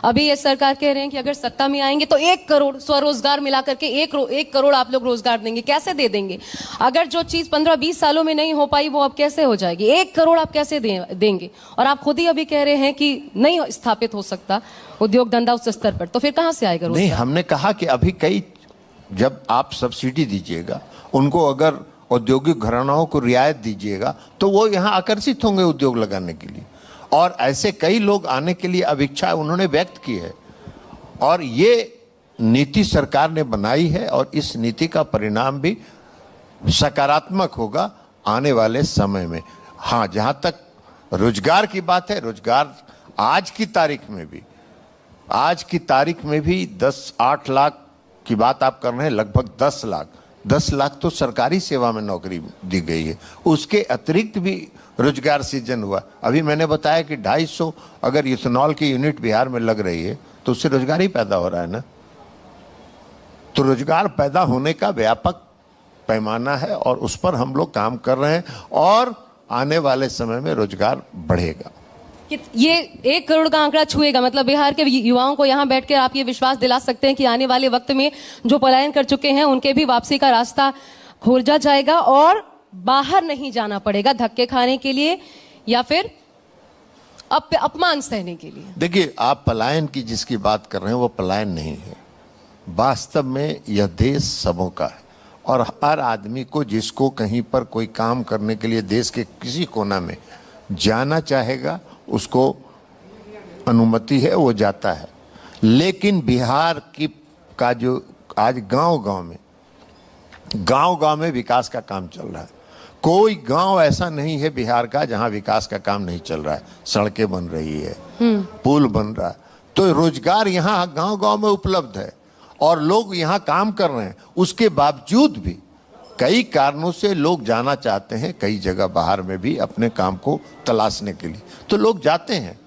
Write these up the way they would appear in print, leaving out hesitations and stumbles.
अभी ये सरकार कह रहे हैं कि अगर सत्ता में आएंगे तो 1 करोड़ स्वरोजगार मिलाकर के 1 करोड़ आप लोग रोजगार देंगे। कैसे दे देंगे? अगर जो चीज 15-20 सालों में नहीं हो पाई वो अब कैसे हो जाएगी? 1 करोड़ आप कैसे देंगे? और आप खुद ही अभी कह रहे हैं कि नहीं स्थापित हो सकता उद्योग धंधा उस स्तर पर, तो फिर कहां से आएगा रोजगार? नहीं, हमने कहा कि अभी कई, जब आप सब्सिडी दीजिएगा उनको, अगर औद्योगिक घरानाओं को रियायत दीजिएगा तो वो यहाँ आकर्षित होंगे उद्योग लगाने के लिए, और ऐसे कई लोग आने के लिए अब इच्छा उन्होंने व्यक्त की है। और ये नीति सरकार ने बनाई है और इस नीति का परिणाम भी सकारात्मक होगा आने वाले समय में। हाँ, जहाँ तक रोजगार की बात है, रोजगार आज की तारीख में भी 8 लाख की बात आप कर रहे हैं, लगभग 10 लाख तो सरकारी सेवा में नौकरी दी गई है। उसके अतिरिक्त भी रोजगार सृजन हुआ। अभी मैंने बताया कि 250 अगर इथेनॉल की यूनिट बिहार में लग रही है तो उससे रोजगार ही पैदा हो रहा है ना। तो रोजगार पैदा होने का व्यापक पैमाना है और उस पर हम लोग काम कर रहे हैं और आने वाले समय में रोजगार बढ़ेगा। ये 1 करोड़ का आंकड़ा छुएगा, मतलब बिहार के युवाओं को यहाँ बैठकर आप ये विश्वास दिला सकते हैं कि आने वाले वक्त में जो पलायन कर चुके हैं उनके भी वापसी का रास्ता खोजा जाएगा और बाहर नहीं जाना पड़ेगा धक्के खाने के लिए या फिर अपमान सहने के लिए? देखिए, आप पलायन की जिसकी बात कर रहे हैं वो पलायन नहीं है। वास्तव में यह देश सबों का है और हर आदमी को, जिसको कहीं पर कोई काम करने के लिए देश के किसी कोना में जाना चाहेगा, उसको अनुमति है, वो जाता है। लेकिन बिहार का जो आज गांव-गांव में विकास का काम चल रहा है। कोई गांव ऐसा नहीं है बिहार का जहां विकास का काम नहीं चल रहा है। सड़कें बन रही है, पुल बन रहा है, तो रोजगार यहाँ गांव-गांव में उपलब्ध है और लोग यहाँ काम कर रहे हैं। उसके बावजूद भी कई कारणों से लोग जाना चाहते हैं कई जगह बाहर में भी अपने काम को तलाशने के लिए, तो लोग जाते हैं।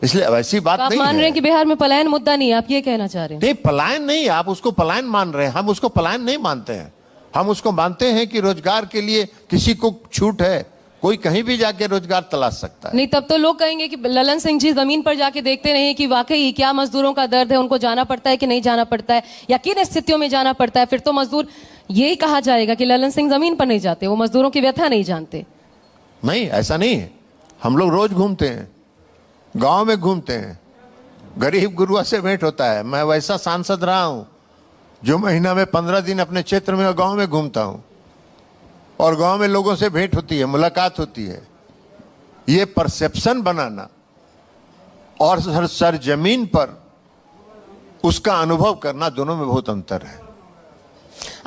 इसलिए वैसी बात नहीं है। आप मान रहे हैं कि बिहार में पलायन मुद्दा नहीं है, आप ये कहना चाह रहे हैं? नहीं, पलायन नहीं, आप उसको पलायन मान रहे हैं, हम उसको पलायन नहीं मानते हैं। हम उसको मानते हैं कि रोजगार के लिए किसी को छूट है, कोई कहीं भी जाके रोजगार तलाश सकता है। नहीं, तब तो लोग कहेंगे कि ललन सिंह जी जमीन पर जाके देखते नहीं कि वाकई क्या मजदूरों का दर्द है, उनको जाना पड़ता है कि नहीं जाना पड़ता है या किन स्थितियों में जाना पड़ता है। फिर तो मजदूर यही कहा जाएगा कि ललन सिंह जमीन पर नहीं जाते, वो मजदूरों की व्यथा नहीं जानते। नहीं, ऐसा नहीं है। हम लोग रोज घूमते हैं, गांव में घूमते हैं, गरीब गुरुआ से भेंट होता है। मैं वैसा सांसद रहा हूं जो महीना में 15 दिन अपने क्षेत्र में गांव में घूमता हूं और गांव में लोगों से भेंट होती है, मुलाकात होती है। ये परसेप्शन बनाना और सरजमीन पर उसका अनुभव करना, दोनों में बहुत अंतर है।